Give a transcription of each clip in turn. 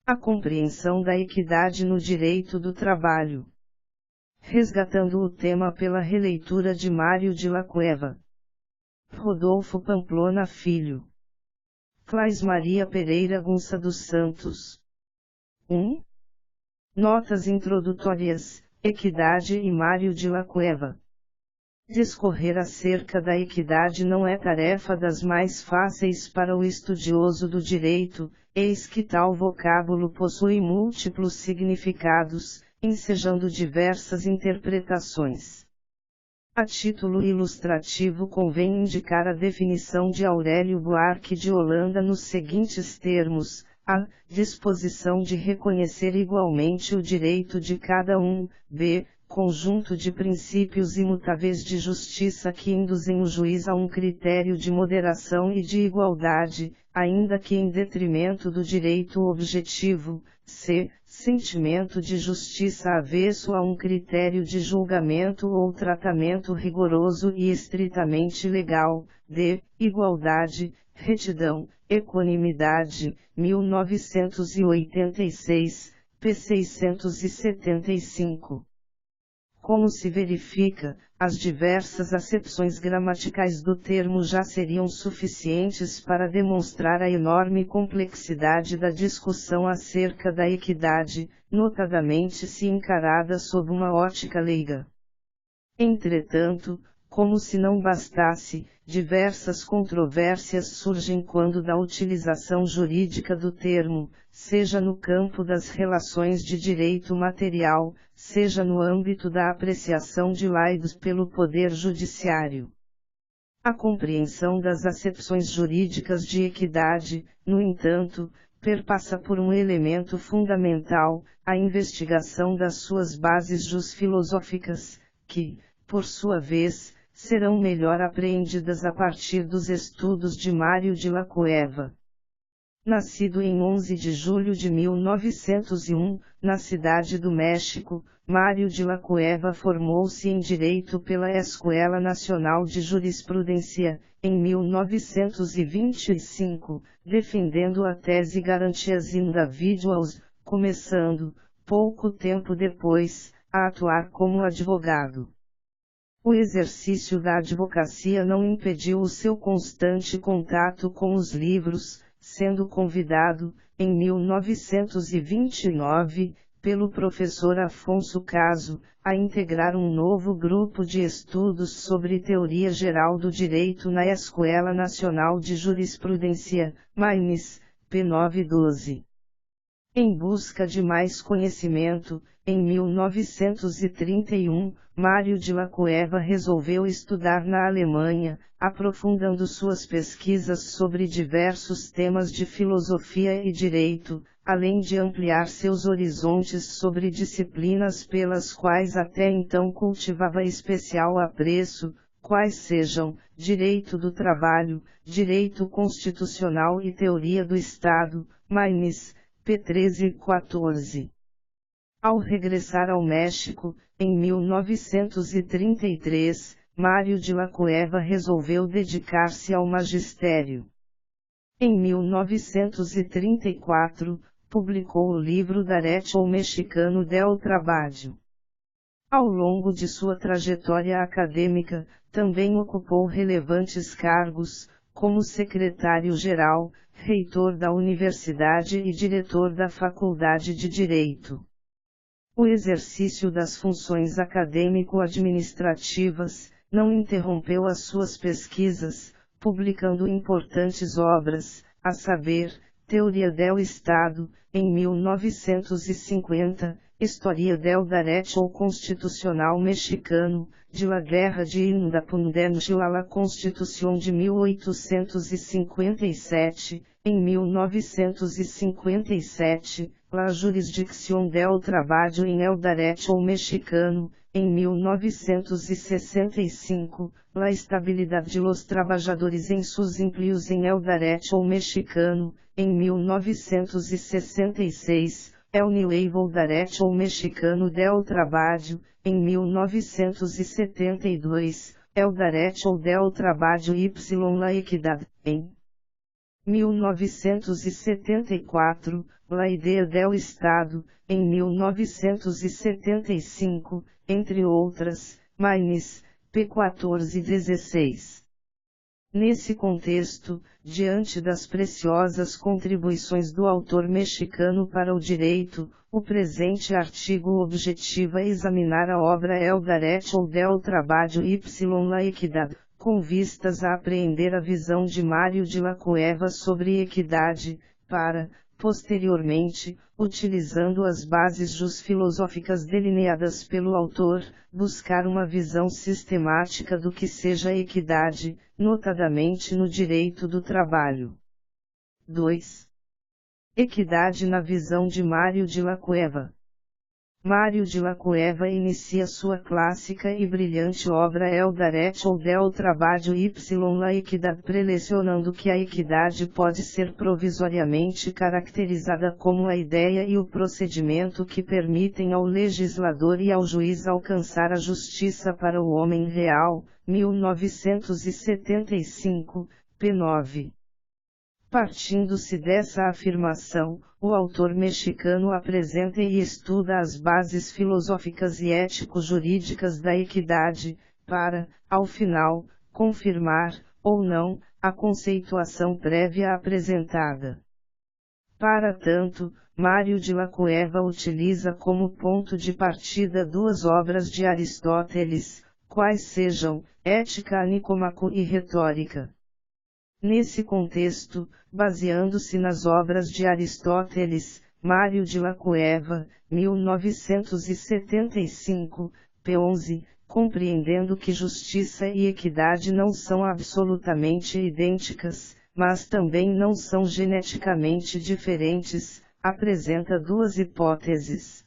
A compreensão da equidade no direito do trabalho. Resgatando o tema pela releitura de Mário de la Cueva. Rodolfo Pamplona Filho. Clais Maria Pereira Gunça dos Santos. 1. Notas introdutórias, Equidade e Mário de la Cueva. Discorrer acerca da equidade não é tarefa das mais fáceis para o estudioso do direito, eis que tal vocábulo possui múltiplos significados, ensejando diversas interpretações. A título ilustrativo convém indicar a definição de Aurélio Buarque de Holanda nos seguintes termos: a disposição de reconhecer igualmente o direito de cada um, b. conjunto de princípios imutáveis de justiça que induzem o juiz a um critério de moderação e de igualdade, ainda que em detrimento do direito objetivo, c. sentimento de justiça avesso a um critério de julgamento ou tratamento rigoroso e estritamente legal, d. igualdade, retidão, equanimidade, 1986, p. 675. Como se verifica, as diversas acepções gramaticais do termo já seriam suficientes para demonstrar a enorme complexidade da discussão acerca da equidade, notadamente se encarada sob uma ótica leiga. Entretanto, como se não bastasse, diversas controvérsias surgem quando da utilização jurídica do termo, seja no campo das relações de direito material, seja no âmbito da apreciação de laidos pelo Poder Judiciário. A compreensão das acepções jurídicas de equidade, no entanto, perpassa por um elemento fundamental, a investigação das suas bases jusfilosóficas, que, por sua vez, serão melhor apreendidas a partir dos estudos de Mário de la Cueva. Nascido em 11 de julho de 1901, na cidade do México, Mário de la Cueva formou-se em Direito pela Escola Nacional de Jurisprudência, em 1925, defendendo a tese Garantias Individuais, começando, pouco tempo depois, a atuar como advogado. O exercício da advocacia não impediu o seu constante contato com os livros, sendo convidado, em 1929, pelo professor Afonso Caso, a integrar um novo grupo de estudos sobre teoria geral do direito na Escola Nacional de Jurisprudência, Mainz, p. 912. Em busca de mais conhecimento, em 1931, Mário de la Cueva resolveu estudar na Alemanha, aprofundando suas pesquisas sobre diversos temas de filosofia e direito, além de ampliar seus horizontes sobre disciplinas pelas quais até então cultivava especial apreço, quais sejam, direito do trabalho, direito constitucional e teoria do Estado, Mainz, p. 1314. Ao regressar ao México, em 1933, Mário de la Cueva resolveu dedicar-se ao magistério. Em 1934, publicou o livro Derecho Mexicano del Trabalho. Ao longo de sua trajetória acadêmica, também ocupou relevantes cargos, como secretário-geral, reitor da universidade e diretor da Faculdade de Direito. O exercício das funções acadêmico-administrativas não interrompeu as suas pesquisas, publicando importantes obras, a saber, Teoria del Estado, em 1950, Historia del Derecho Constitucional Mexicano, de la Guerra de Independencia a la Constitución de 1857, em 1957, La Jurisdicción del Trabalho en el Derecho Mexicano, em 1965, La Estabilidad de los Trabajadores en sus Empleos en el Derecho Mexicano, em 1966, El Nuevo Derecho Mexicano del Trabalho, em 1972, El Derecho del Trabalho y la Equidad, em 1974, La Idea del Estado, em 1975, entre outras, Maynes, p. 1416. Nesse contexto, diante das preciosas contribuições do autor mexicano para o direito, o presente artigo objetiva examinar a obra El Derecho del Trabalho y la Equidad, com vistas a apreender a visão de Mário de la Cueva sobre equidade, para, posteriormente, utilizando as bases jusfilosóficas delineadas pelo autor, buscar uma visão sistemática do que seja equidade, notadamente no direito do trabalho. 2. Equidade na visão de Mário de la Cueva. Mário de la Cueva inicia sua clássica e brilhante obra El Derecho del Trabalho y la Equidad prelecionando que a equidade pode ser provisoriamente caracterizada como a ideia e o procedimento que permitem ao legislador e ao juiz alcançar a justiça para o homem real, 1975, p. 9. Partindo-se dessa afirmação, o autor mexicano apresenta e estuda as bases filosóficas e ético-jurídicas da equidade, para, ao final, confirmar, ou não, a conceituação prévia apresentada. Para tanto, Mário de la Cueva utiliza como ponto de partida duas obras de Aristóteles, quais sejam, Ética Nicômaco e Retórica. Nesse contexto, baseando-se nas obras de Aristóteles, Mário de la Cueva, 1975, p. 11, compreendendo que justiça e equidade não são absolutamente idênticas, mas também não são geneticamente diferentes, apresenta duas hipóteses.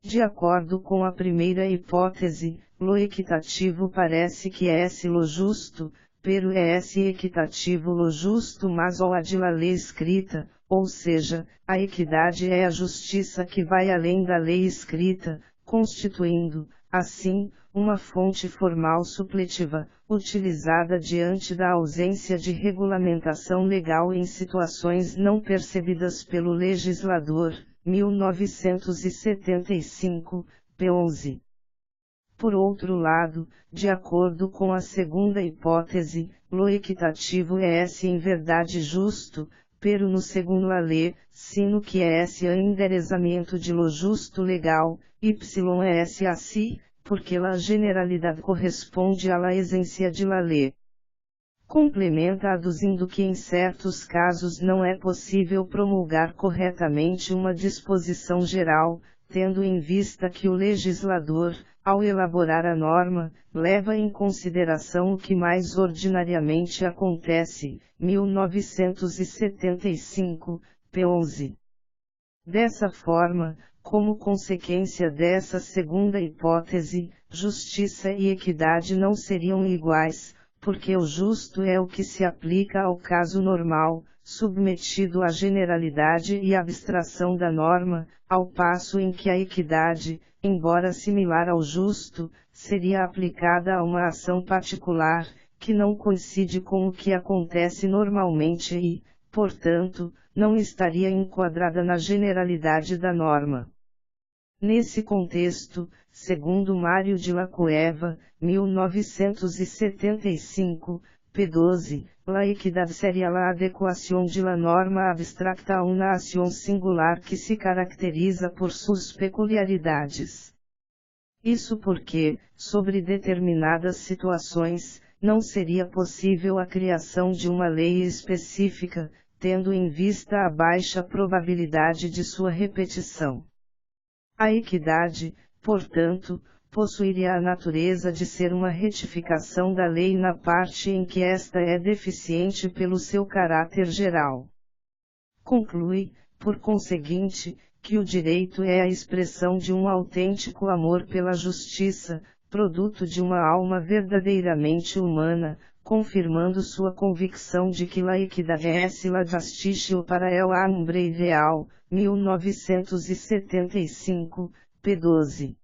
De acordo com a primeira hipótese, lo equitativo parece que é lo justo, pero es equitativo lo justo mas ou a de la lei escrita, ou seja, a equidade é a justiça que vai além da lei escrita, constituindo, assim, uma fonte formal supletiva, utilizada diante da ausência de regulamentação legal em situações não percebidas pelo legislador, 1975, p. 11. Por outro lado, de acordo com a segunda hipótese, lo equitativo é em verdade justo, pero no segundo a lei, sino que é endereçamento de lo justo legal, y é assim, porque la generalidade corresponde à la essência de la lei. Complementa aduzindo que em certos casos não é possível promulgar corretamente uma disposição geral, tendo em vista que o legislador, ao elaborar a norma, leva em consideração o que mais ordinariamente acontece, 1975, p. 11. Dessa forma, como consequência dessa segunda hipótese, justiça e equidade não seriam iguais, porque o justo é o que se aplica ao caso normal, submetido à generalidade e abstração da norma, ao passo em que a equidade, embora similar ao justo, seria aplicada a uma ação particular, que não coincide com o que acontece normalmente e, portanto, não estaria enquadrada na generalidade da norma. Nesse contexto, segundo Mário de la Cueva, 1975, p. 12, la equidad seria la adequación de la norma abstracta a una acción singular que se caracteriza por suas peculiaridades. Isso porque, sobre determinadas situações, não seria possível a criação de uma lei específica, tendo em vista a baixa probabilidade de sua repetição. A equidade, portanto, possuiria a natureza de ser uma retificação da lei na parte em que esta é deficiente pelo seu caráter geral. Conclui, por conseguinte, que o direito é a expressão de um autêntico amor pela justiça, produto de uma alma verdadeiramente humana, confirmando sua convicção de que la equidad es la justicia para el hombre ideal, 1975, p. 12.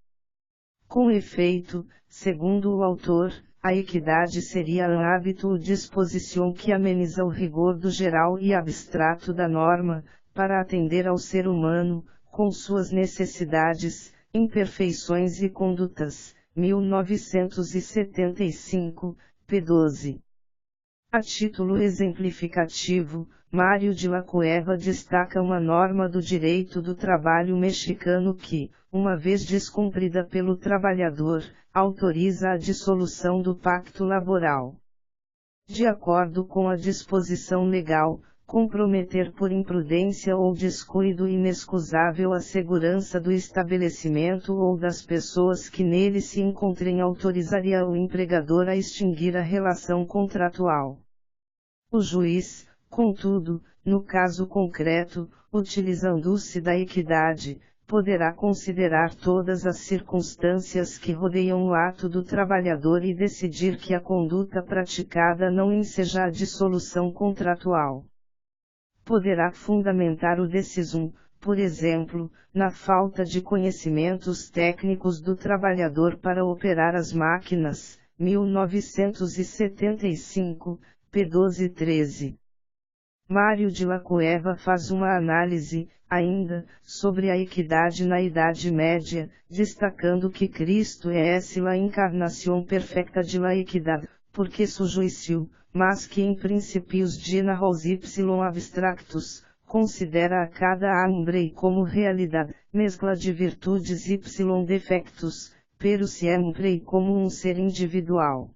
Com efeito, segundo o autor, a equidade seria um hábito ou disposição que ameniza o rigor do geral e abstrato da norma, para atender ao ser humano, com suas necessidades, imperfeições e condutas, 1975, p. 12. A título exemplificativo, Mário de la Cueva destaca uma norma do direito do trabalho mexicano que, uma vez descumprida pelo trabalhador, autoriza a dissolução do pacto laboral. De acordo com a disposição legal, comprometer por imprudência ou descuido inexcusável a segurança do estabelecimento ou das pessoas que nele se encontrem autorizaria o empregador a extinguir a relação contratual. O juiz, contudo, no caso concreto, utilizando-se da equidade, poderá considerar todas as circunstâncias que rodeiam o ato do trabalhador e decidir que a conduta praticada não enseja a dissolução contratual. Poderá fundamentar o decisum, por exemplo, na falta de conhecimentos técnicos do trabalhador para operar as máquinas, 1975, p. 12-13. Mário de la Cueva faz uma análise, ainda, sobre a equidade na Idade Média, destacando que Cristo é la encarnação perfecta de la equidad, porque su juicio, mas que em princípios generals y abstractos, considera a cada hombre como realidade, mescla de virtudes y defectos, pero siempre como um ser individual.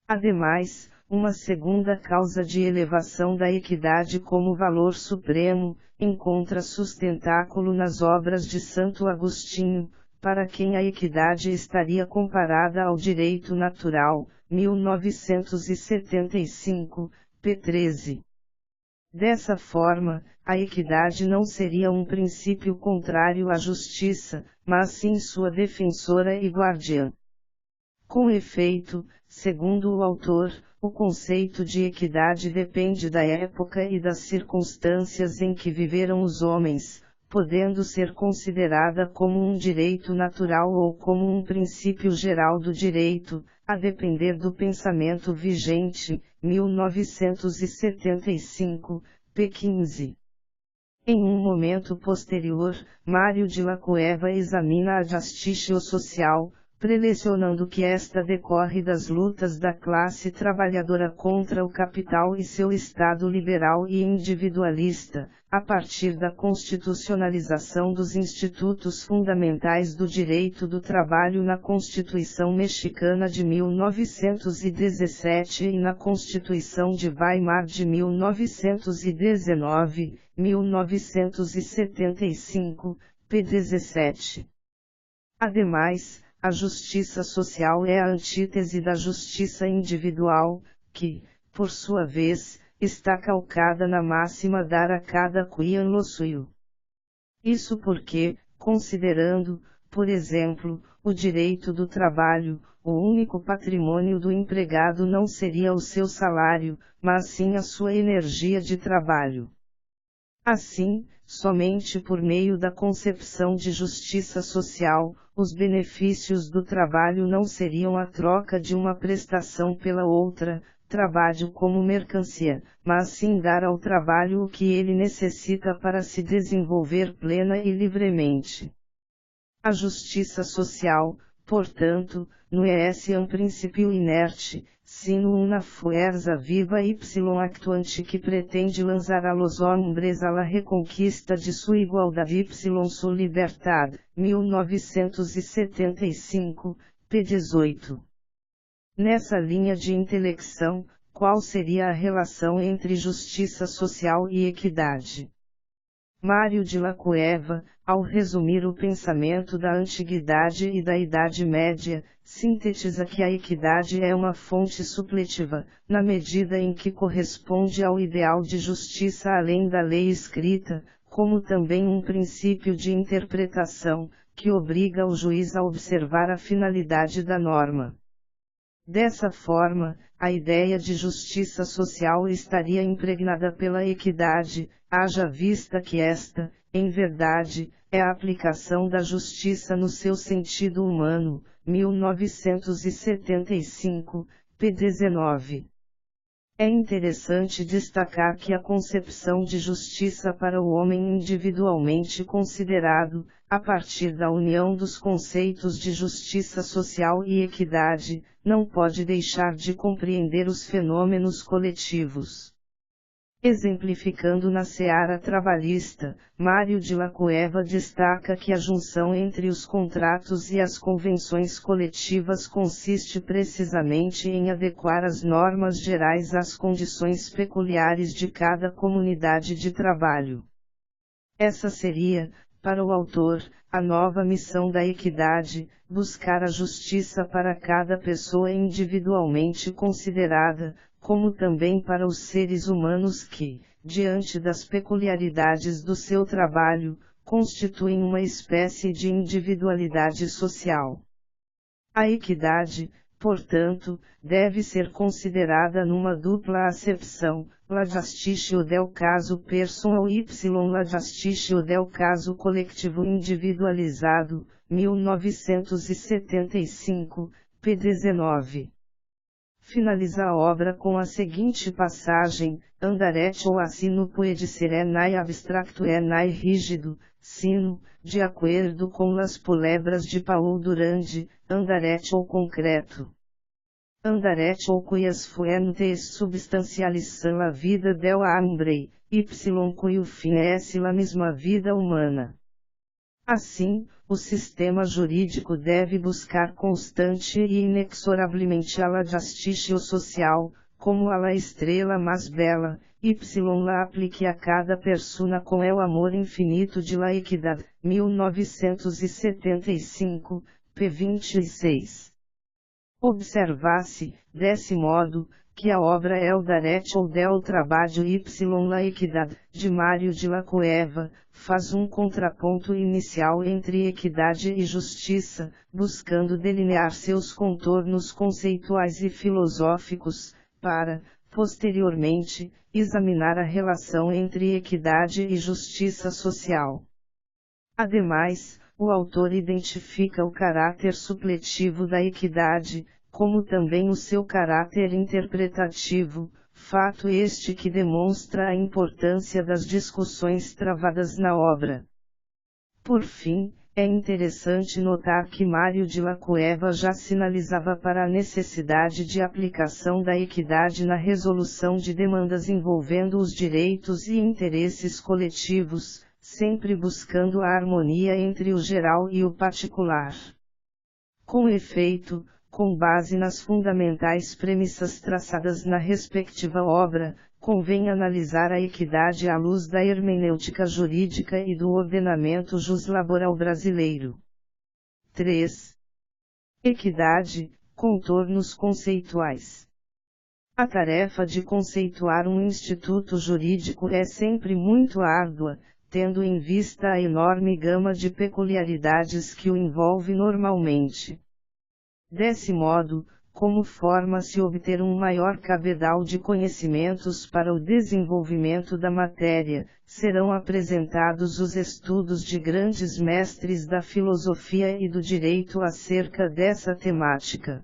Ademais, uma segunda causa de elevação da equidade como valor supremo, encontra sustentáculo nas obras de Santo Agostinho, para quem a equidade estaria comparada ao direito natural, 1975, p. 13. Dessa forma, a equidade não seria um princípio contrário à justiça, mas sim sua defensora e guardiã. Com efeito, segundo o autor, o conceito de equidade depende da época e das circunstâncias em que viveram os homens, podendo ser considerada como um direito natural ou como um princípio geral do direito, a depender do pensamento vigente, 1975, p. 15. Em um momento posterior, Mário de la Cueva examina a justiça social, prelecionando que esta decorre das lutas da classe trabalhadora contra o capital e seu Estado liberal e individualista, a partir da constitucionalização dos institutos fundamentais do direito do trabalho na Constituição Mexicana de 1917 e na Constituição de Weimar de 1919, 1975, p. 17. Ademais, a justiça social é a antítese da justiça individual, que, por sua vez, está calcada na máxima dar a cada quien lo suyo. Isso porque, considerando, por exemplo, o direito do trabalho, o único patrimônio do empregado não seria o seu salário, mas sim a sua energia de trabalho. Assim, somente por meio da concepção de justiça social, os benefícios do trabalho não seriam a troca de uma prestação pela outra, trabalho como mercancia, mas sim dar ao trabalho o que ele necessita para se desenvolver plena e livremente. A justiça social, portanto, não é um princípio inerte, sino una fuerza viva y actuante que pretende lançar a los hombres a la reconquista de sua igualdade y su libertad, 1975, p. 18. Nessa linha de intelecção, qual seria a relação entre justiça social e equidade? Mário de la Cueva, ao resumir o pensamento da Antiguidade e da Idade Média, sintetiza que a equidade é uma fonte supletiva, na medida em que corresponde ao ideal de justiça além da lei escrita, como também um princípio de interpretação, que obriga o juiz a observar a finalidade da norma. Dessa forma, a ideia de justiça social estaria impregnada pela equidade, haja vista que esta, em verdade, é a aplicação da justiça no seu sentido humano, 1975, p. 19. É interessante destacar que a concepção de justiça para o homem individualmente considerado, a partir da união dos conceitos de justiça social e equidade, não pode deixar de compreender os fenômenos coletivos. Exemplificando na seara trabalhista, Mário de la Cueva destaca que a junção entre os contratos e as convenções coletivas consiste precisamente em adequar as normas gerais às condições peculiares de cada comunidade de trabalho. Essa seria, para o autor, a nova missão da equidade, buscar a justiça para cada pessoa individualmente considerada, como também para os seres humanos que, diante das peculiaridades do seu trabalho, constituem uma espécie de individualidade social. A equidade, portanto, deve ser considerada numa dupla acepção, la justicia del caso personal y la justicia del caso coletivo individualizado, 1975, p. 19. Finaliza a obra com a seguinte passagem: andarecho ou assino puede ser enai abstracto enai rígido, sino, de acordo com las palavras de Paulo Durand, andarecho ou concreto. Andarecho ou cuyas fuentes substanciales são la vida del hombre, y cuyo fin es la mesma vida humana. Assim, o sistema jurídico deve buscar constante e inexoravelmente a la justicia social, como a la estrela mais bela, y la aplique a cada persona com el amor infinito de la equidad, 1975, p. 26. Observa-se, desse modo, que a obra El Derecho del Trabalho y la Equidad, de Mário de la Cueva, faz um contraponto inicial entre equidade e justiça, buscando delinear seus contornos conceituais e filosóficos, para, posteriormente, examinar a relação entre equidade e justiça social. Ademais, o autor identifica o caráter supletivo da equidade, como também o seu caráter interpretativo, fato este que demonstra a importância das discussões travadas na obra. Por fim, é interessante notar que Mário de la Cueva já sinalizava para a necessidade de aplicação da equidade na resolução de demandas envolvendo os direitos e interesses coletivos, sempre buscando a harmonia entre o geral e o particular. Com efeito, com base nas fundamentais premissas traçadas na respectiva obra, convém analisar a equidade à luz da hermenêutica jurídica e do ordenamento juslaboral brasileiro. 3. Equidade, contornos conceituais. A tarefa de conceituar um instituto jurídico é sempre muito árdua, tendo em vista a enorme gama de peculiaridades que o envolve normalmente. Desse modo, como forma-se obter um maior cabedal de conhecimentos para o desenvolvimento da matéria, serão apresentados os estudos de grandes mestres da filosofia e do direito acerca dessa temática.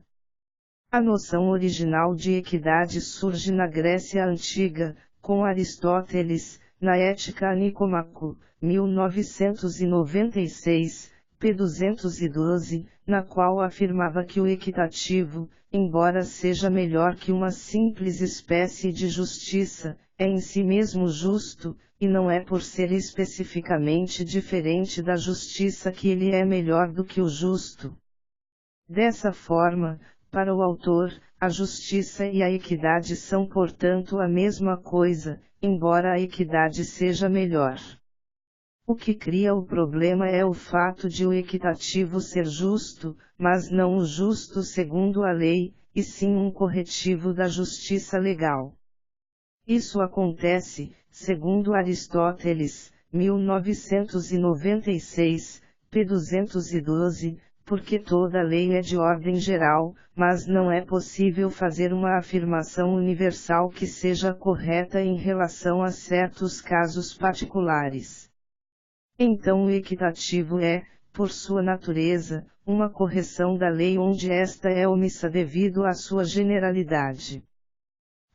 A noção original de equidade surge na Grécia Antiga, com Aristóteles, na Ética Nicômaco, 1996, p. 212, na qual afirmava que o equitativo, embora seja melhor que uma simples espécie de justiça, é em si mesmo justo, e não é por ser especificamente diferente da justiça que ele é melhor do que o justo. Dessa forma, para o autor, a justiça e a equidade são portanto a mesma coisa, embora a equidade seja melhor. O que cria o problema é o fato de o equitativo ser justo, mas não o justo segundo a lei, e sim um corretivo da justiça legal. Isso acontece, segundo Aristóteles, 1996, p. 212, porque toda lei é de ordem geral, mas não é possível fazer uma afirmação universal que seja correta em relação a certos casos particulares. Então o equitativo é, por sua natureza, uma correção da lei onde esta é omissa devido à sua generalidade.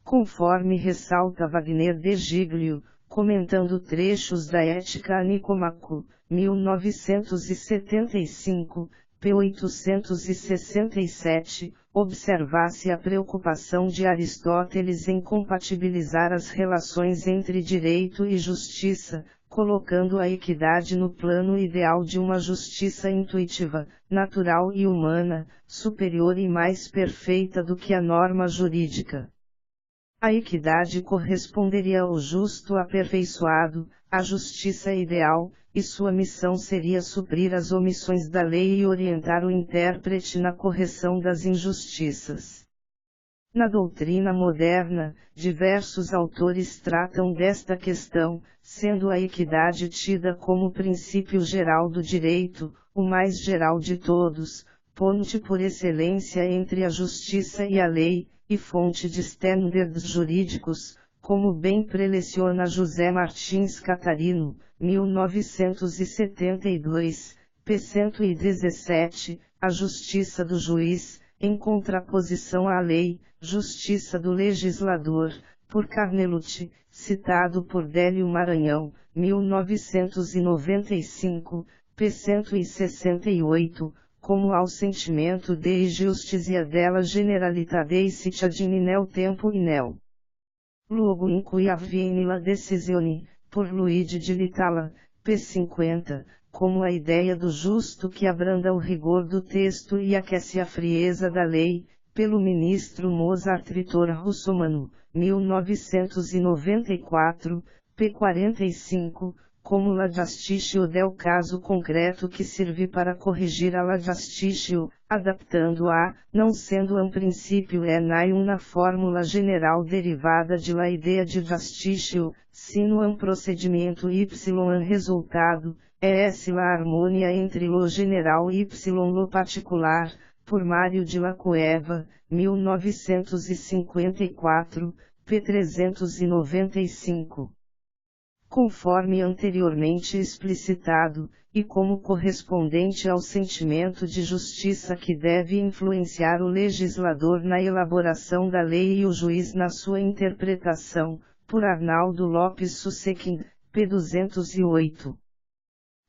Conforme ressalta Wagner de Giglio, comentando trechos da Ética a Nicômaco, 1975, p. 867, observa-se a preocupação de Aristóteles em compatibilizar as relações entre direito e justiça, colocando a equidade no plano ideal de uma justiça intuitiva, natural e humana, superior e mais perfeita do que a norma jurídica. A equidade corresponderia ao justo aperfeiçoado, à justiça ideal, e sua missão seria suprir as omissões da lei e orientar o intérprete na correção das injustiças. Na doutrina moderna, diversos autores tratam desta questão, sendo a equidade tida como princípio geral do direito, o mais geral de todos, ponte por excelência entre a justiça e a lei, e fonte de standards jurídicos, como bem preleciona José Martins Catarino, 1972, p. 117, a justiça do juiz, em contraposição à lei, justiça do legislador, por Carnelucci, citado por Délio Maranhão, 1995, p. 168, como ao sentimento de justicia della generalità cittadini nel tempo e nel luogo in cui avviene la decisione, por Luigi de Litala, p. 50, como a ideia do justo que abranda o rigor do texto e aquece a frieza da lei, pelo ministro Mozart Vitor Russomano, 1994, p. 45, como la Justicia del caso concreto que serve para corrigir a la Justicia, adaptando-a, não sendo um princípio nem uma fórmula general derivada de la ideia de Justicia, sino um procedimento y resultado, la harmonia entre lo general y lo particular, por Mário de la Cueva, 1954, p. 395. Conforme anteriormente explicitado, e como correspondente ao sentimento de justiça que deve influenciar o legislador na elaboração da lei e o juiz na sua interpretação, por Arnaldo Lopes Susequim, p. 208.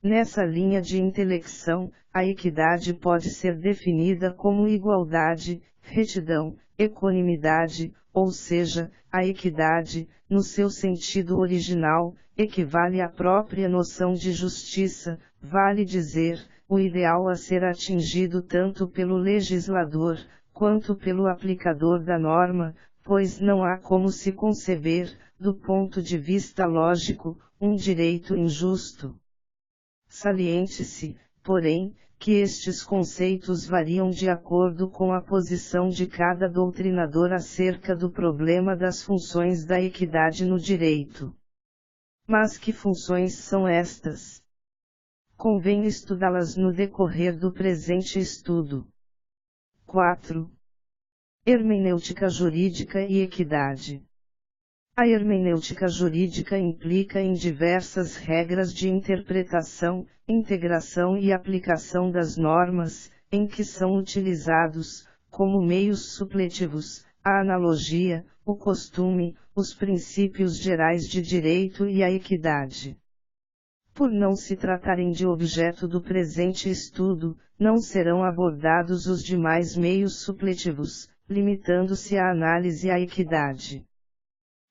Nessa linha de intelecção, a equidade pode ser definida como igualdade, retidão, equanimidade, ou seja, a equidade, no seu sentido original, equivale à própria noção de justiça, vale dizer, o ideal a ser atingido tanto pelo legislador, quanto pelo aplicador da norma, pois não há como se conceber, do ponto de vista lógico, um direito injusto. Saliente-se, porém, que estes conceitos variam de acordo com a posição de cada doutrinador acerca do problema das funções da equidade no direito. Mas que funções são estas? Convém estudá-las no decorrer do presente estudo. 4. Hermenêutica jurídica e equidade. A hermenêutica jurídica implica em diversas regras de interpretação, integração e aplicação das normas, em que são utilizados, como meios supletivos, a analogia, o costume, os princípios gerais de direito e a equidade. Por não se tratarem de objeto do presente estudo, não serão abordados os demais meios supletivos, limitando-se a análise à equidade.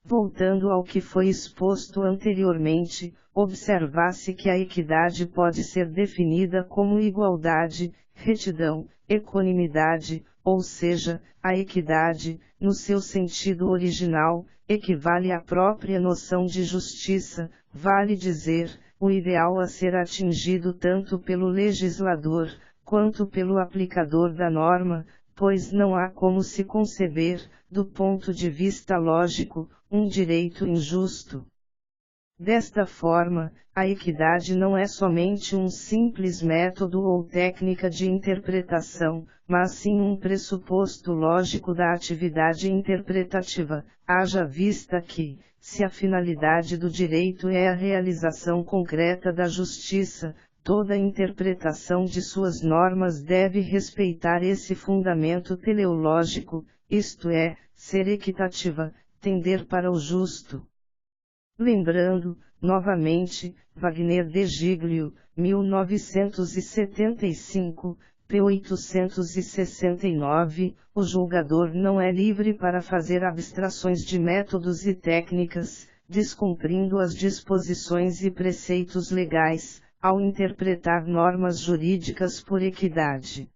Voltando ao que foi exposto anteriormente, observa-se que a equidade pode ser definida como igualdade, retidão, equanimidade, ou seja, a equidade, no seu sentido original, equivale à própria noção de justiça, vale dizer, o ideal a ser atingido tanto pelo legislador, quanto pelo aplicador da norma, pois não há como se conceber, do ponto de vista lógico, um direito injusto. Desta forma, a equidade não é somente um simples método ou técnica de interpretação, mas sim um pressuposto lógico da atividade interpretativa, haja vista que, se a finalidade do direito é a realização concreta da justiça, toda interpretação de suas normas deve respeitar esse fundamento teleológico, isto é, ser equitativa, tender para o justo. Lembrando, novamente, Wagner de Giglio, 1975, p. 869, o julgador não é livre para fazer abstrações de métodos e técnicas, descumprindo as disposições e preceitos legais, ao interpretar normas jurídicas por equidade.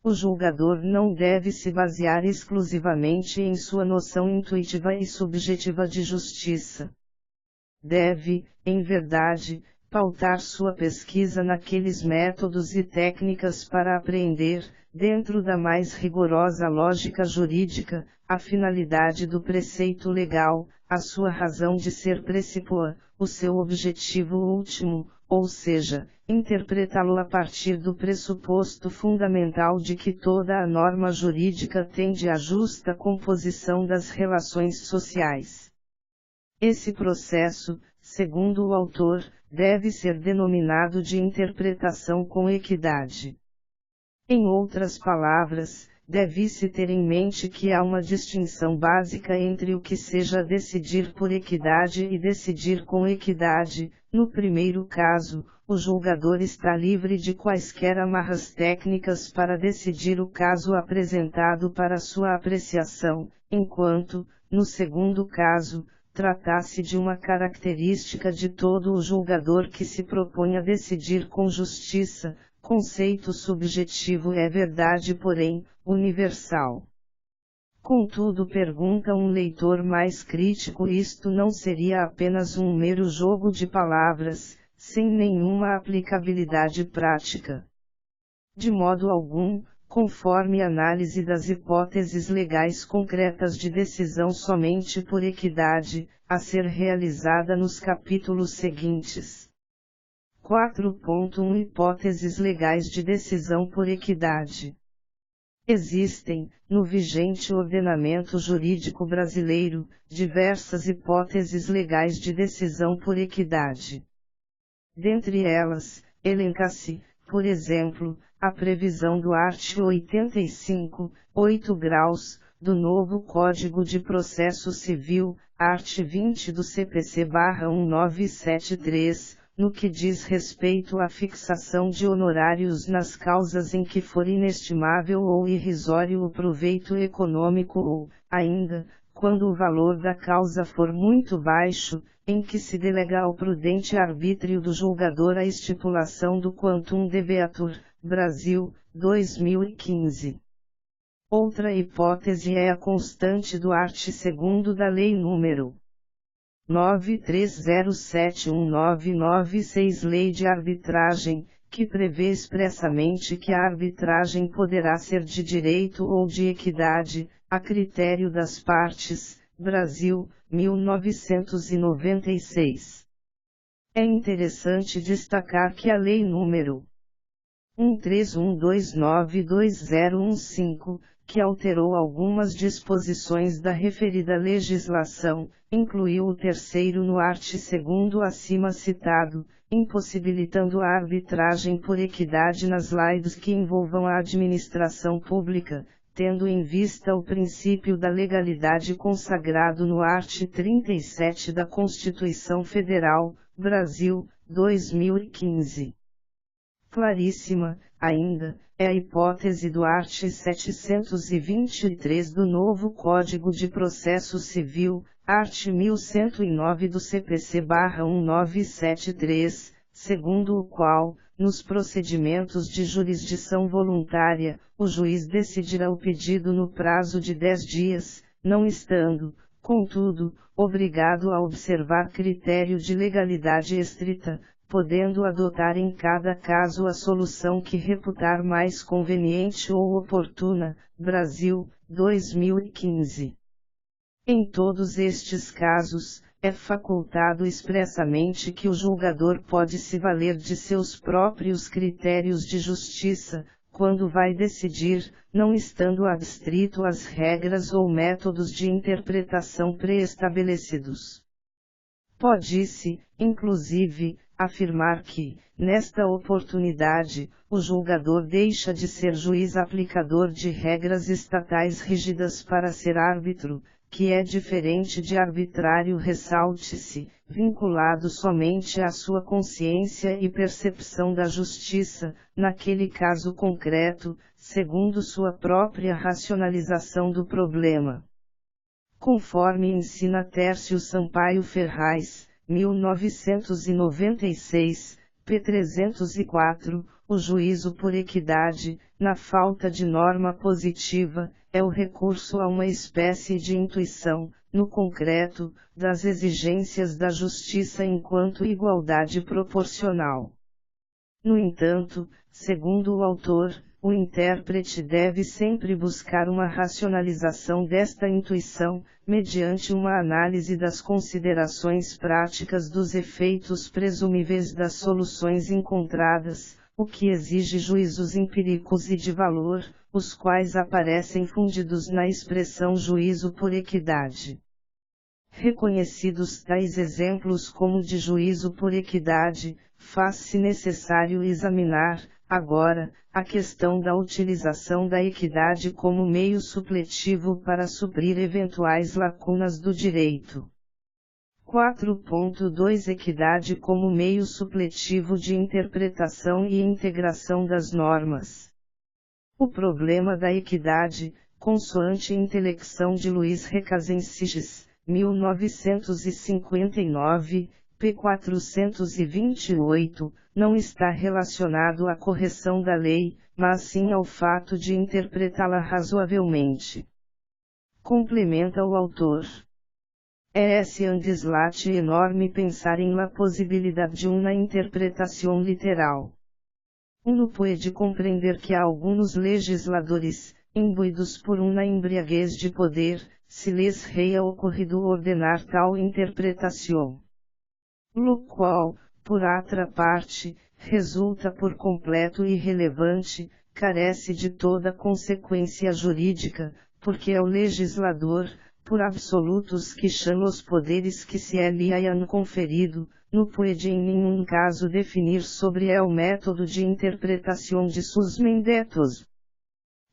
O julgador não deve se basear exclusivamente em sua noção intuitiva e subjetiva de justiça. Deve, em verdade, pautar sua pesquisa naqueles métodos e técnicas para apreender, dentro da mais rigorosa lógica jurídica, a finalidade do preceito legal, a sua razão de ser precípua, o seu objetivo último, ou seja, interpretá-lo a partir do pressuposto fundamental de que toda a norma jurídica tende à justa composição das relações sociais. Esse processo, segundo o autor, deve ser denominado de interpretação com equidade. Em outras palavras, deve-se ter em mente que há uma distinção básica entre o que seja decidir por equidade e decidir com equidade. No primeiro caso, o julgador está livre de quaisquer amarras técnicas para decidir o caso apresentado para sua apreciação, enquanto, no segundo caso, trata-se de uma característica de todo o julgador que se propõe a decidir com justiça. Conceito subjetivo é verdade, porém, universal. Contudo, pergunta um leitor mais crítico, isto não seria apenas um mero jogo de palavras, sem nenhuma aplicabilidade prática? De modo algum, conforme análise das hipóteses legais concretas de decisão somente por equidade, a ser realizada nos capítulos seguintes. 4.1 Hipóteses legais de decisão por equidade. Existem, no vigente ordenamento jurídico brasileiro, diversas hipóteses legais de decisão por equidade. Dentre elas, elenca-se, por exemplo, a previsão do artigo 85, 8 graus, do novo Código de Processo Civil, art. 20 do CPC/1973, no que diz respeito à fixação de honorários nas causas em que for inestimável ou irrisório o proveito econômico ou, ainda, quando o valor da causa for muito baixo, em que se delega ao prudente arbítrio do julgador a estipulação do quantum debeatur, Brasil, 2015. Outra hipótese é a constante do art. 2º da Lei nº 93071996, Lei de Arbitragem, que prevê expressamente que a arbitragem poderá ser de direito ou de equidade, a critério das partes, Brasil, 1996. É interessante destacar que a Lei nº 131292015, que alterou algumas disposições da referida legislação, incluiu o terceiro no art. 2º acima citado, impossibilitando a arbitragem por equidade nas lides que envolvam a administração pública, tendo em vista o princípio da legalidade consagrado no art. 37 da Constituição Federal, Brasil, 2015. Claríssima, ainda, é a hipótese do art. 723 do novo Código de Processo Civil, art. 1109 do CPC/1973, segundo o qual, nos procedimentos de jurisdição voluntária, o juiz decidirá o pedido no prazo de 10 dias, não estando, contudo, obrigado a observar critério de legalidade estrita, podendo adotar em cada caso a solução que reputar mais conveniente ou oportuna, Brasil, 2015. Em todos estes casos, é facultado expressamente que o julgador pode se valer de seus próprios critérios de justiça, quando vai decidir, não estando adstrito às regras ou métodos de interpretação pré-estabelecidos. Pode-se, inclusive, afirmar que, nesta oportunidade, o julgador deixa de ser juiz aplicador de regras estatais rígidas para ser árbitro, que é diferente de arbitrário, ressalte-se, vinculado somente à sua consciência e percepção da justiça, naquele caso concreto, segundo sua própria racionalização do problema. Conforme ensina Tércio Sampaio Ferraz, 1996, p. 304, o juízo por equidade, na falta de norma positiva, é o recurso a uma espécie de intuição, no concreto, das exigências da justiça enquanto igualdade proporcional. No entanto, segundo o autor, o intérprete deve sempre buscar uma racionalização desta intuição, mediante uma análise das considerações práticas dos efeitos presumíveis das soluções encontradas, o que exige juízos empíricos e de valor, os quais aparecem fundidos na expressão juízo por equidade. Reconhecidos tais exemplos como de juízo por equidade, faz-se necessário examinar, agora, a questão da utilização da equidade como meio supletivo para suprir eventuais lacunas do direito. 4.2 Equidade como meio supletivo de interpretação e integração das normas. O problema da equidade, consoante intelecção de Luiz Requesens, 1959, p. 428, não está relacionado à correção da lei, mas sim ao fato de interpretá-la razoavelmente. Complementa o autor. Es un deslat enorme pensar en la posibilidad de una interpretación literal. Uno puede comprender que a algunos legisladores, imbuídos por una embriaguez de poder, se les haya ocurrido ordenar tal interpretación. Lo qual, por outra parte, resulta por completo irrelevante, carece de toda consequência jurídica, porque é o legislador, por absolutos que chama os poderes que se lhe hayan conferido, não pode em nenhum caso definir sobre o método de interpretação de seus mandatos.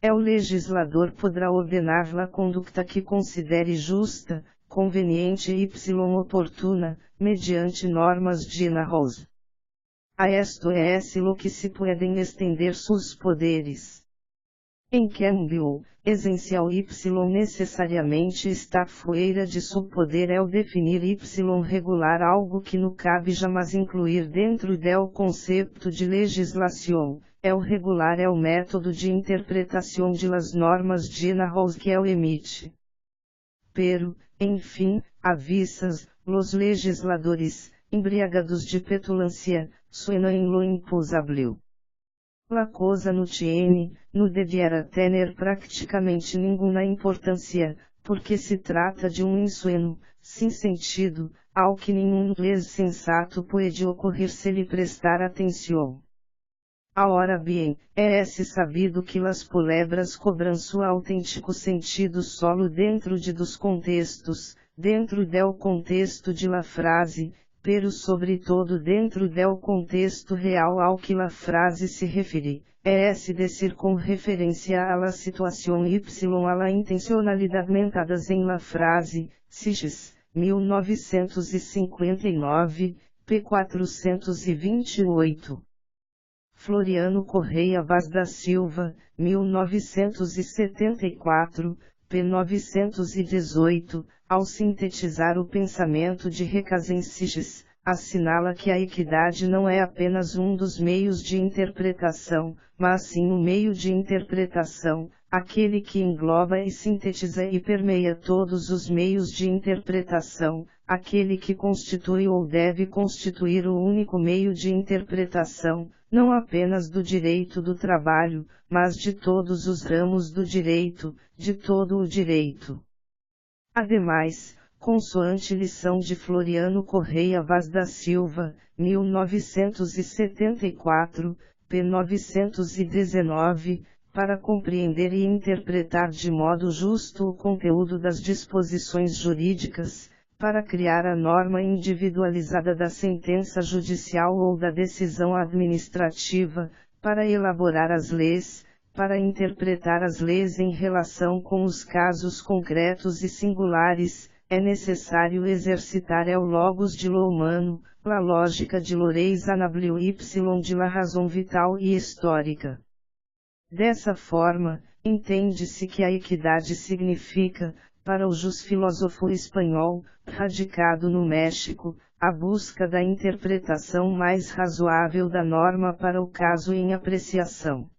O legislador poderá ordenar a conduta que considere justa, conveniente e oportuna, mediante normas generais. A esto es lo que se pueden estender sus poderes. Em cambio, essencial y necessariamente está fuera de su poder é o definir y regular algo que não cabe jamais incluir dentro del concepto de legislação, é o regular é o método de interpretação de las normas generais que o emite. Pero, enfim, avisas, los legisladores, embriagados de petulancia, suenan en lo imposable. La cosa no tiene, no debiera tener praticamente nenhuma importância, porque se trata de insueno, sem sentido, ao que nenhum inglês sensato pode ocorrer se lhe prestar atenção. Ahora bien, es sabido que las palabras cobram su autêntico sentido solo dentro de dos contextos, dentro del contexto de la frase, pero sobretudo dentro del contexto real ao que la frase se refere, es decir com referência a la situação y a la intencionalidade mentadas em la frase, Siges, 1959, p. 428. Floriano Correia Vaz da Silva, 1974, p. 918, ao sintetizar o pensamento de Requesens, assinala que a equidade não é apenas um dos meios de interpretação, mas sim um meio de interpretação, aquele que engloba e sintetiza e permeia todos os meios de interpretação, aquele que constitui ou deve constituir o único meio de interpretação, não apenas do direito do trabalho, mas de todos os ramos do direito, de todo o direito. Ademais, consoante lição de Floriano Correia Vaz da Silva, 1974, p. 919, para compreender e interpretar de modo justo o conteúdo das disposições jurídicas, para criar a norma individualizada da sentença judicial ou da decisão administrativa, para elaborar as leis, para interpretar as leis em relação com os casos concretos e singulares, é necessário exercitar o logos de lo humano, a lógica de Loreis ANY de la razão vital e histórica. Dessa forma, entende-se que a equidade significa, para o filósofo espanhol, radicado no México, a busca da interpretação mais razoável da norma para o caso em apreciação.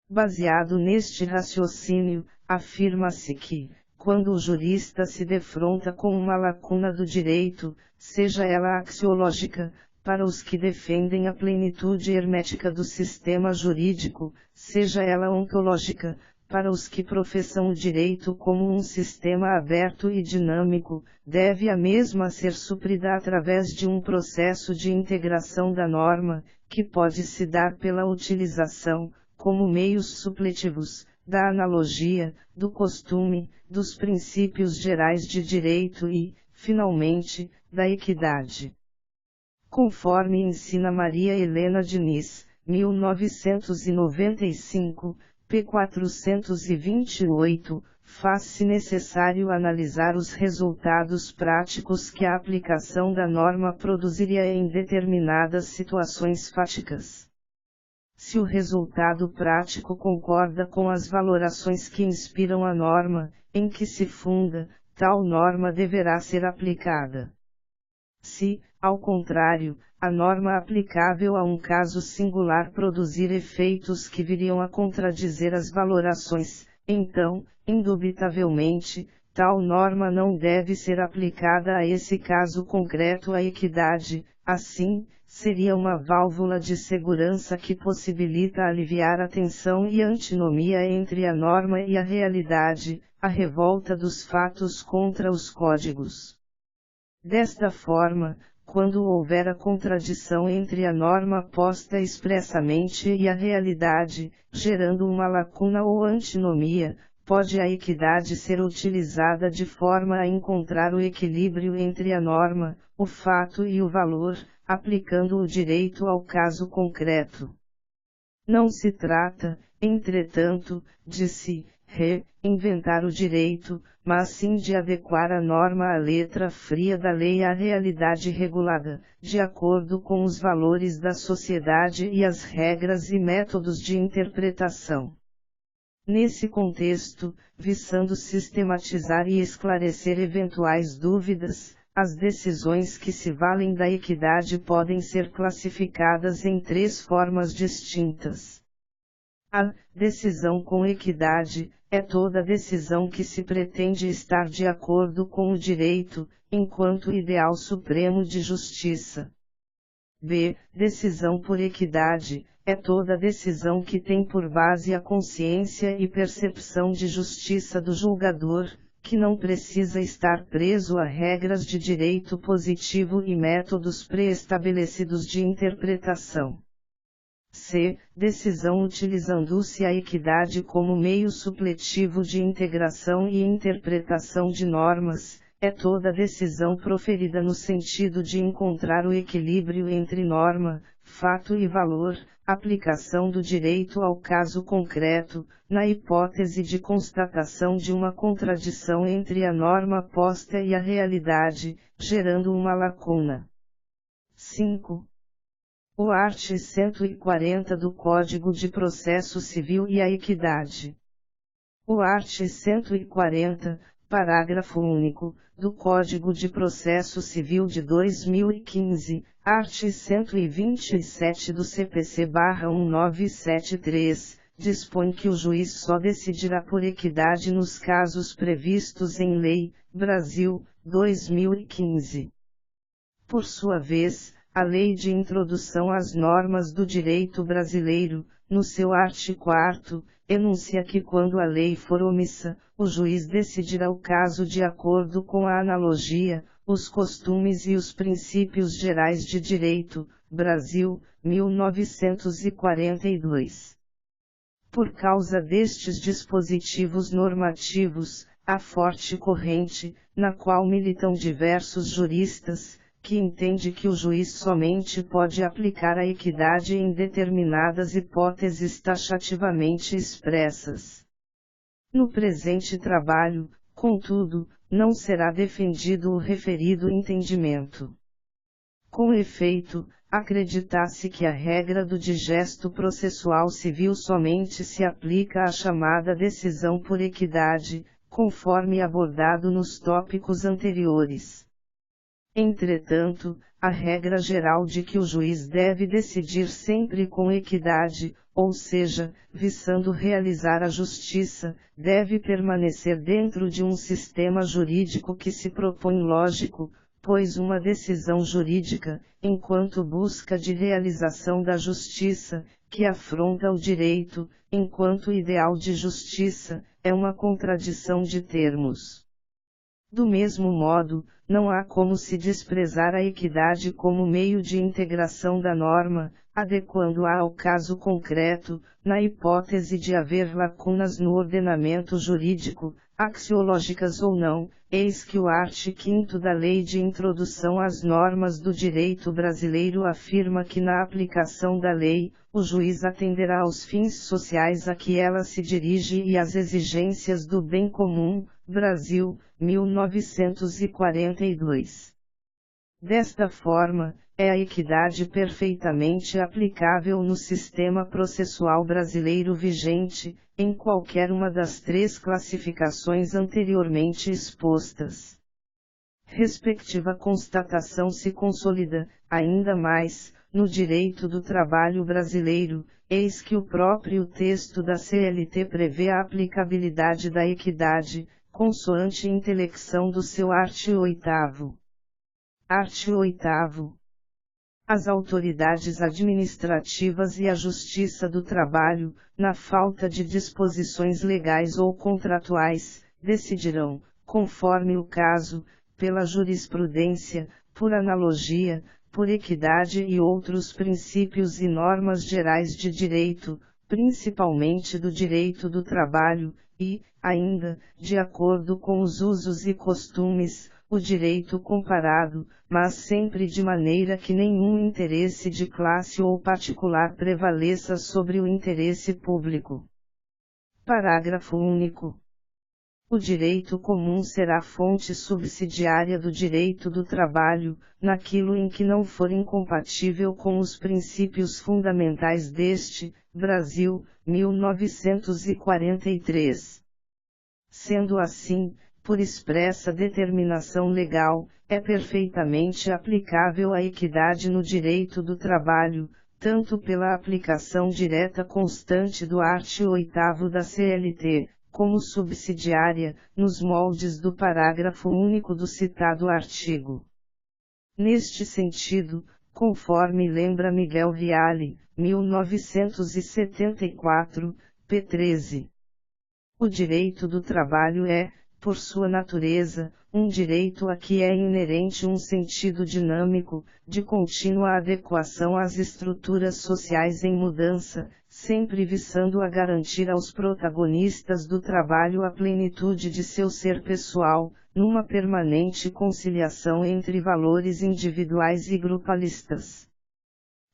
Baseado neste raciocínio, afirma-se que, quando o jurista se defronta com uma lacuna do direito, seja ela axiológica, para os que defendem a plenitude hermética do sistema jurídico, seja ela ontológica, para os que professam o direito como um sistema aberto e dinâmico, deve a mesma ser suprida através de um processo de integração da norma, que pode se dar pela utilização, como meios supletivos, da analogia, do costume, dos princípios gerais de direito e, finalmente, da equidade. Conforme ensina Maria Helena Diniz, 1995, p. 428, faz-se necessário analisar os resultados práticos que a aplicação da norma produziria em determinadas situações fáticas. Se o resultado prático concorda com as valorações que inspiram a norma, em que se funda, tal norma deverá ser aplicada. Se, ao contrário, a norma aplicável a um caso singular produzir efeitos que viriam a contradizer as valorações, então, indubitavelmente, tal norma não deve ser aplicada a esse caso concreto. A equidade, assim, seria uma válvula de segurança que possibilita aliviar a tensão e antinomia entre a norma e a realidade, a revolta dos fatos contra os códigos. Desta forma, quando houver a contradição entre a norma posta expressamente e a realidade, gerando uma lacuna ou antinomia, pode a equidade ser utilizada de forma a encontrar o equilíbrio entre a norma, o fato e o valor, aplicando o direito ao caso concreto. Não se trata, entretanto, de se reinventar o direito, mas sim de adequar a norma à letra fria da lei à realidade regulada, de acordo com os valores da sociedade e as regras e métodos de interpretação. Nesse contexto, visando sistematizar e esclarecer eventuais dúvidas, as decisões que se valem da equidade podem ser classificadas em 3 formas distintas. A decisão com equidade é toda decisão que se pretende estar de acordo com o direito, enquanto ideal supremo de justiça. B. Decisão por equidade é toda decisão que tem por base a consciência e percepção de justiça do julgador, que não precisa estar preso a regras de direito positivo e métodos pré-estabelecidos de interpretação. C. Decisão utilizando-se a equidade como meio supletivo de integração e interpretação de normas, é toda decisão proferida no sentido de encontrar o equilíbrio entre norma, fato e valor, aplicação do direito ao caso concreto, na hipótese de constatação de uma contradição entre a norma posta e a realidade, gerando uma lacuna. 5. O art. 140 do Código de Processo Civil e a Equidade. O art. 140, parágrafo único, do Código de Processo Civil de 2015, art. 127 do CPC/1973, dispõe que o juiz só decidirá por equidade nos casos previstos em Lei, Brasil, 2015. Por sua vez, a Lei de Introdução às Normas do Direito Brasileiro, no seu art. 4º, enuncia que quando a lei for omissa, o juiz decidirá o caso de acordo com a analogia, os costumes e os princípios gerais de direito, Brasil, 1942. Por causa destes dispositivos normativos, há forte corrente, na qual militam diversos juristas, que entende que o juiz somente pode aplicar a equidade em determinadas hipóteses taxativamente expressas. No presente trabalho, contudo, não será defendido o referido entendimento. Com efeito, acredita-se que a regra do digesto processual civil somente se aplica à chamada decisão por equidade, conforme abordado nos tópicos anteriores. Entretanto, a regra geral de que o juiz deve decidir sempre com equidade, ou seja, visando realizar a justiça, deve permanecer dentro de um sistema jurídico que se propõe lógico, pois uma decisão jurídica, enquanto busca de realização da justiça, que afronta o direito, enquanto ideal de justiça, é uma contradição de termos. Do mesmo modo, não há como se desprezar a equidade como meio de integração da norma, adequando-a ao caso concreto, na hipótese de haver lacunas no ordenamento jurídico, axiológicas ou não, eis que o art. 5º da Lei de Introdução às Normas do Direito Brasileiro afirma que na aplicação da lei, o juiz atenderá aos fins sociais a que ela se dirige e às exigências do bem comum, Brasil, 1942. Desta forma, é a equidade perfeitamente aplicável no sistema processual brasileiro vigente, em qualquer uma das três classificações anteriormente expostas. Respectiva constatação se consolida, ainda mais, no direito do trabalho brasileiro, eis que o próprio texto da CLT prevê a aplicabilidade da equidade, consoante intelecção do seu art. 8º. Art. 8º. As autoridades administrativas e a Justiça do Trabalho, na falta de disposições legais ou contratuais, decidirão, conforme o caso, pela jurisprudência, por analogia, por equidade e outros princípios e normas gerais de direito, principalmente do direito do trabalho, e, ainda, de acordo com os usos e costumes, o direito comparado, mas sempre de maneira que nenhum interesse de classe ou particular prevaleça sobre o interesse público. Parágrafo único. O direito comum será fonte subsidiária do direito do trabalho, naquilo em que não for incompatível com os princípios fundamentais deste, Brasil, 1943. Sendo assim, por expressa determinação legal, é perfeitamente aplicável a equidade no direito do trabalho, tanto pela aplicação direta constante do art. 8º da CLT, como subsidiária, nos moldes do parágrafo único do citado artigo. Neste sentido, conforme lembra Miguel Reale, 1974, p. 13. O direito do trabalho é, por sua natureza, um direito a que é inerente um sentido dinâmico, de contínua adequação às estruturas sociais em mudança, sempre visando a garantir aos protagonistas do trabalho a plenitude de seu ser pessoal, numa permanente conciliação entre valores individuais e grupalistas.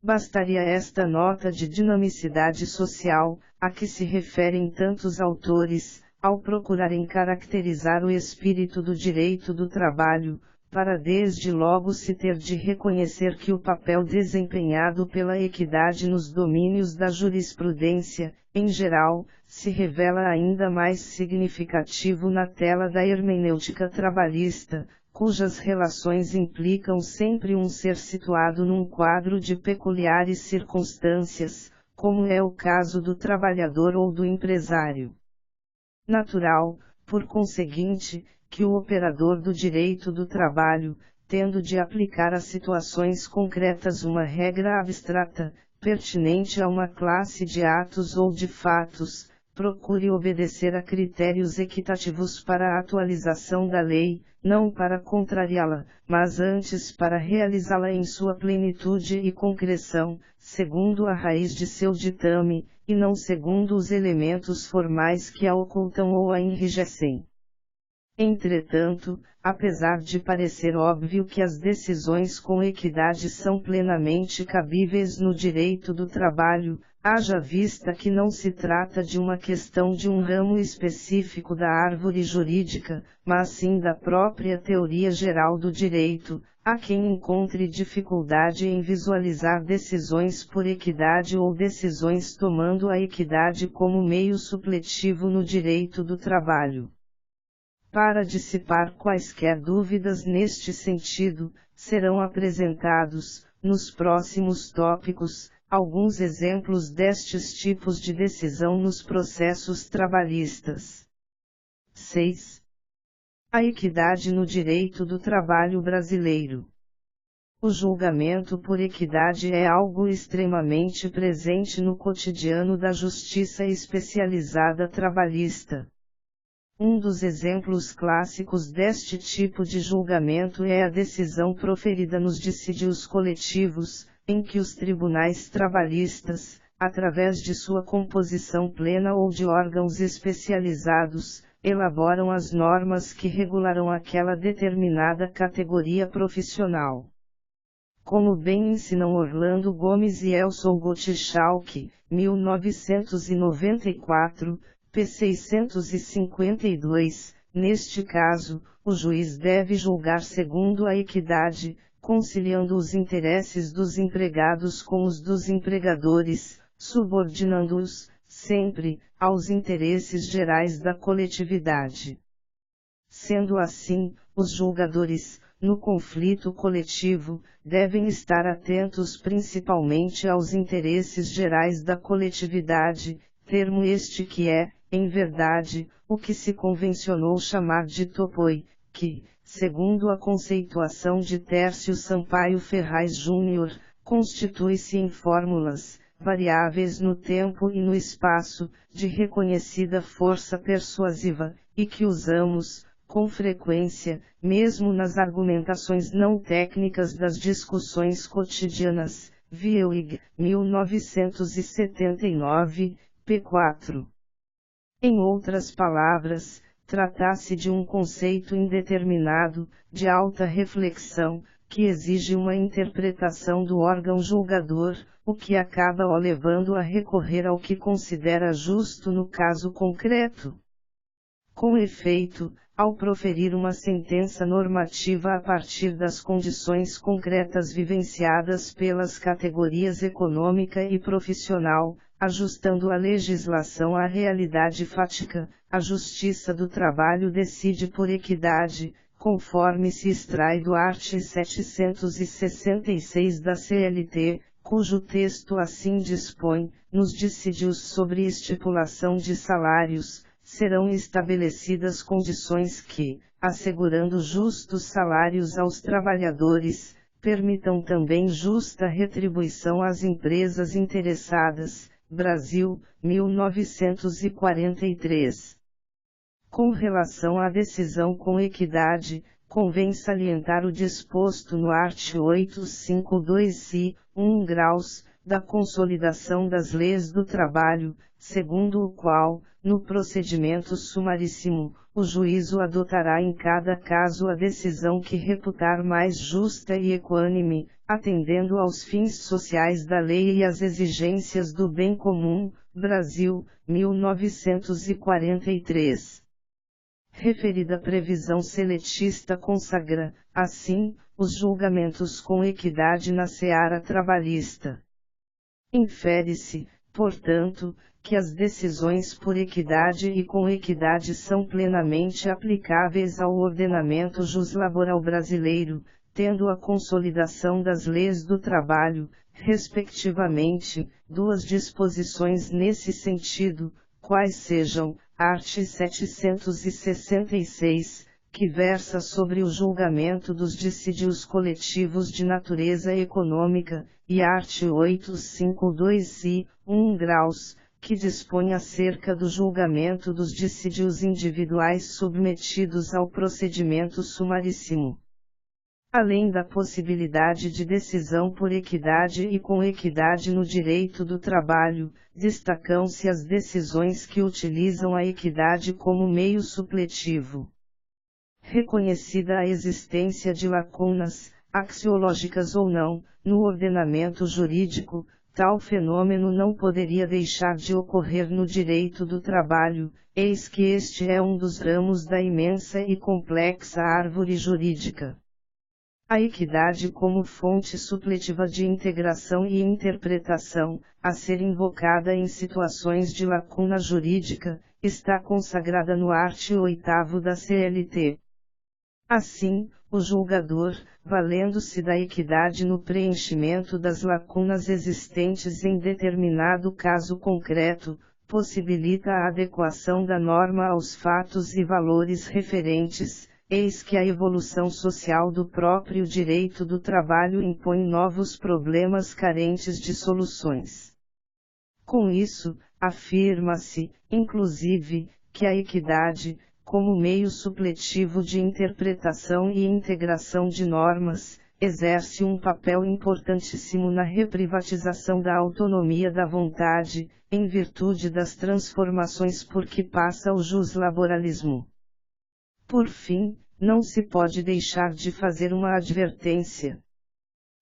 Bastaria esta nota de dinamicidade social, a que se referem tantos autores, ao procurarem caracterizar o espírito do direito do trabalho, para desde logo se ter de reconhecer que o papel desempenhado pela equidade nos domínios da jurisprudência, em geral, se revela ainda mais significativo na tela da hermenêutica trabalhista, cujas relações implicam sempre um ser situado num quadro de peculiares circunstâncias, como é o caso do trabalhador ou do empresário. Natural, por conseguinte, que o operador do direito do trabalho, tendo de aplicar a situações concretas uma regra abstrata, pertinente a uma classe de atos ou de fatos, procure obedecer a critérios equitativos para a atualização da lei, não para contrariá-la, mas antes para realizá-la em sua plenitude e concreção, segundo a raiz de seu ditame, e não segundo os elementos formais que a ocultam ou a enrijecem. Entretanto, apesar de parecer óbvio que as decisões com equidade são plenamente cabíveis no direito do trabalho, haja vista que não se trata de uma questão de um ramo específico da árvore jurídica, mas sim da própria teoria geral do direito, há quem encontre dificuldade em visualizar decisões por equidade ou decisões tomando a equidade como meio supletivo no direito do trabalho. Para dissipar quaisquer dúvidas neste sentido, serão apresentados, nos próximos tópicos, alguns exemplos destes tipos de decisão nos processos trabalhistas. 6. A equidade no direito do trabalho brasileiro. O julgamento por equidade é algo extremamente presente no cotidiano da justiça especializada trabalhista. Um dos exemplos clássicos deste tipo de julgamento é a decisão proferida nos dissídios coletivos, em que os tribunais trabalhistas, através de sua composição plena ou de órgãos especializados, elaboram as normas que regularão aquela determinada categoria profissional. Como bem ensinam Orlando Gomes e Elson Gottschalk, 1994, p. 652, neste caso, o juiz deve julgar segundo a equidade, conciliando os interesses dos empregados com os dos empregadores, subordinando-os, sempre, aos interesses gerais da coletividade. Sendo assim, os julgadores, no conflito coletivo, devem estar atentos principalmente aos interesses gerais da coletividade, termo este que é, em verdade, o que se convencionou chamar de topoi, que, segundo a conceituação de Tércio Sampaio Ferraz Júnior, constitui-se em fórmulas, variáveis no tempo e no espaço, de reconhecida força persuasiva, e que usamos, com frequência, mesmo nas argumentações não técnicas das discussões cotidianas. Viewig, 1979, p. 4. Em outras palavras, trata-se de um conceito indeterminado, de alta reflexão, que exige uma interpretação do órgão julgador, o que acaba o levando a recorrer ao que considera justo no caso concreto. Com efeito, ao proferir uma sentença normativa a partir das condições concretas vivenciadas pelas categorias econômica e profissional, ajustando a legislação à realidade fática, a Justiça do Trabalho decide por equidade, conforme se extrai do art. 766 da CLT, cujo texto assim dispõe, nos dissídios sobre estipulação de salários, serão estabelecidas condições que, assegurando justos salários aos trabalhadores, permitam também justa retribuição às empresas interessadas. Brasil, 1943. Com relação à decisão com equidade, convém salientar o disposto no art. 852-si, 1 graus, da Consolidação das Leis do Trabalho, segundo o qual, no procedimento sumaríssimo, o juízo adotará em cada caso a decisão que reputar mais justa e equânime, atendendo aos fins sociais da lei e às exigências do bem comum. Brasil, 1943. Referida previsão seletista consagra, assim, os julgamentos com equidade na seara trabalhista. Infere-se, portanto, que as decisões por equidade e com equidade são plenamente aplicáveis ao ordenamento juslaboral brasileiro, tendo a consolidação das leis do trabalho, respectivamente, duas disposições nesse sentido, quais sejam, art. 766, que versa sobre o julgamento dos dissídios coletivos de natureza econômica, e art. 852-si, 1 graus, que dispõe acerca do julgamento dos dissídios individuais submetidos ao procedimento sumaríssimo. Além da possibilidade de decisão por equidade e com equidade no direito do trabalho, destacam-se as decisões que utilizam a equidade como meio supletivo. Reconhecida a existência de lacunas, axiológicas ou não, no ordenamento jurídico, tal fenômeno não poderia deixar de ocorrer no direito do trabalho, eis que este é um dos ramos da imensa e complexa árvore jurídica. A equidade como fonte supletiva de integração e interpretação, a ser invocada em situações de lacuna jurídica, está consagrada no art. 8º da CLT. Assim, o julgador, valendo-se da equidade no preenchimento das lacunas existentes em determinado caso concreto, possibilita a adequação da norma aos fatos e valores referentes. Eis que a evolução social do próprio direito do trabalho impõe novos problemas carentes de soluções. Com isso, afirma-se, inclusive, que a equidade, como meio supletivo de interpretação e integração de normas, exerce um papel importantíssimo na reprivatização da autonomia da vontade, em virtude das transformações por que passa o juslaboralismo. Por fim, não se pode deixar de fazer uma advertência.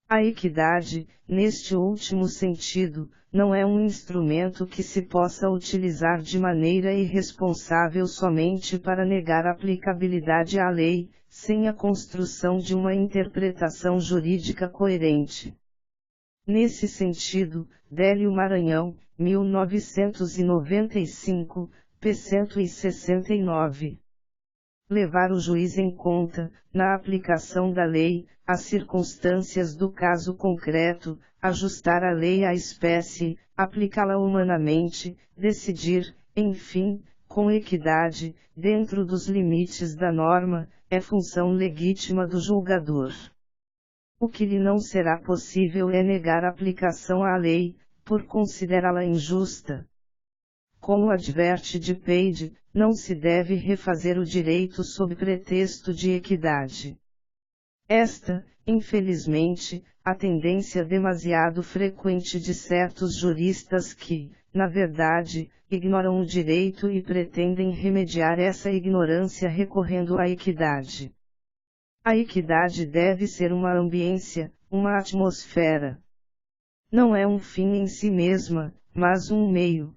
A equidade, neste último sentido, não é um instrumento que se possa utilizar de maneira irresponsável somente para negar aplicabilidade à lei, sem a construção de uma interpretação jurídica coerente. Nesse sentido, Délio Maranhão, 1995, p. 169. Levar o juiz em conta, na aplicação da lei, as circunstâncias do caso concreto, ajustar a lei à espécie, aplicá-la humanamente, decidir, enfim, com equidade, dentro dos limites da norma, é função legítima do julgador. O que lhe não será possível é negar aplicação à lei, por considerá-la injusta. Como adverte de Peide, não se deve refazer o direito sob pretexto de equidade. Esta, infelizmente, a tendência demasiado frequente de certos juristas que, na verdade, ignoram o direito e pretendem remediar essa ignorância recorrendo à equidade. A equidade deve ser uma ambiência, uma atmosfera. Não é um fim em si mesma, mas um meio.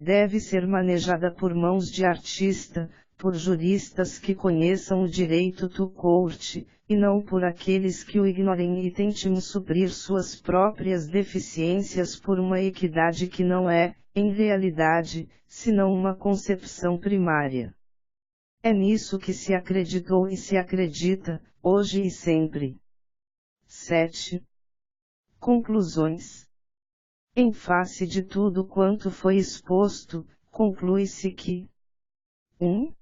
Deve ser manejada por mãos de artista, por juristas que conheçam o direito tout court, e não por aqueles que o ignorem e tentem suprir suas próprias deficiências por uma equidade que não é, em realidade, senão uma concepção primária. É nisso que se acreditou e se acredita, hoje e sempre. 7. Conclusões. Em face de tudo quanto foi exposto, conclui-se que 1.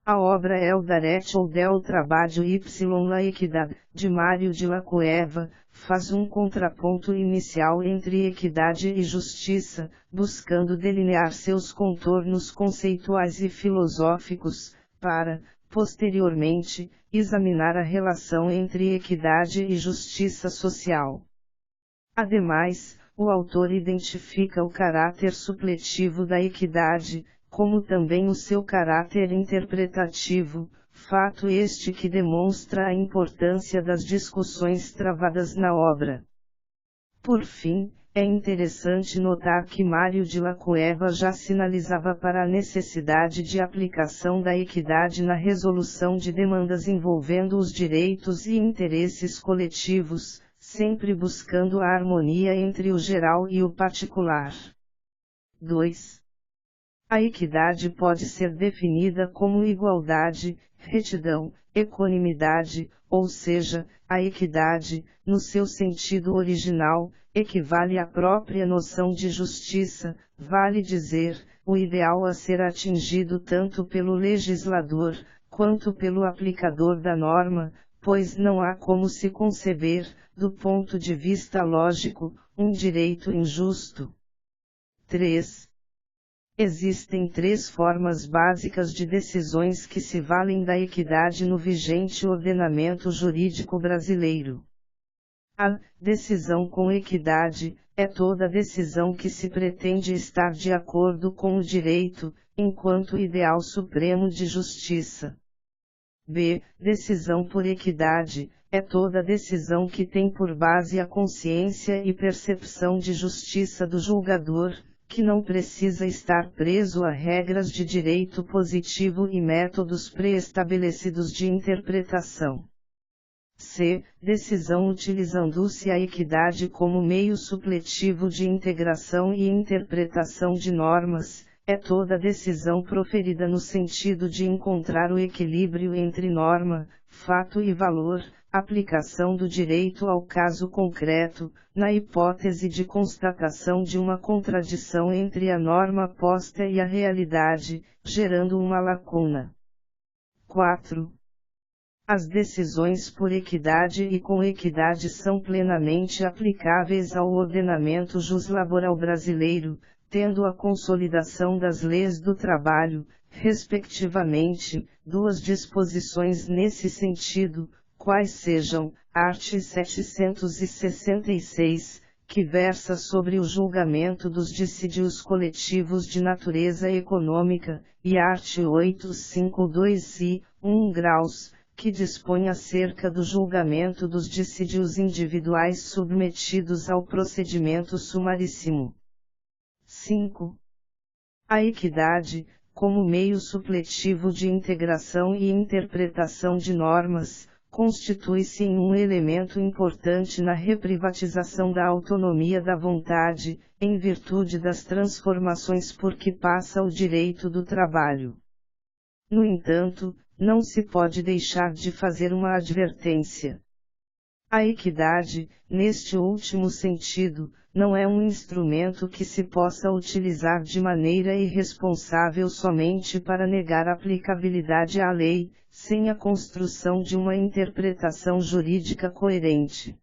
A obra El Daret ou Del Trabalho y la Equidad, de Mário de la Cueva, faz um contraponto inicial entre equidade e justiça, buscando delinear seus contornos conceituais e filosóficos, para, posteriormente, examinar a relação entre equidade e justiça social. Ademais, o autor identifica o caráter supletivo da equidade, como também o seu caráter interpretativo, fato este que demonstra a importância das discussões travadas na obra. Por fim, é interessante notar que Mário de la Cueva já sinalizava para a necessidade de aplicação da equidade na resolução de demandas envolvendo os direitos e interesses coletivos, sempre buscando a harmonia entre o geral e o particular. 2. A equidade pode ser definida como igualdade, retidão, equanimidade, ou seja, a equidade, no seu sentido original, equivale à própria noção de justiça, vale dizer, o ideal a ser atingido tanto pelo legislador, quanto pelo aplicador da norma, pois não há como se conceber, do ponto de vista lógico, um direito injusto. 3. Existem 3 formas básicas de decisões que se valem da equidade no vigente ordenamento jurídico brasileiro. A decisão com equidade é toda decisão que se pretende estar de acordo com o direito, enquanto ideal supremo de justiça. b. Decisão por equidade, é toda decisão que tem por base a consciência e percepção de justiça do julgador, que não precisa estar preso a regras de direito positivo e métodos pré-estabelecidos de interpretação. C. Decisão utilizando-se a equidade como meio supletivo de integração e interpretação de normas, é toda decisão proferida no sentido de encontrar o equilíbrio entre norma, fato e valor, aplicação do direito ao caso concreto, na hipótese de constatação de uma contradição entre a norma posta e a realidade, gerando uma lacuna. 4. As decisões por equidade e com equidade são plenamente aplicáveis ao ordenamento juslaboral brasileiro, tendo a consolidação das leis do trabalho, respectivamente, duas disposições nesse sentido, quais sejam, art. 766, que versa sobre o julgamento dos dissídios coletivos de natureza econômica, e art. 852-si, 1 graus, que dispõe acerca do julgamento dos dissídios individuais submetidos ao procedimento sumaríssimo. 5. A equidade, como meio supletivo de integração e interpretação de normas, constitui-se em um elemento importante na reprivatização da autonomia da vontade, em virtude das transformações por que passa o direito do trabalho. No entanto, não se pode deixar de fazer uma advertência. A equidade, neste último sentido, não é um instrumento que se possa utilizar de maneira irresponsável somente para negar aplicabilidade à lei, sem a construção de uma interpretação jurídica coerente.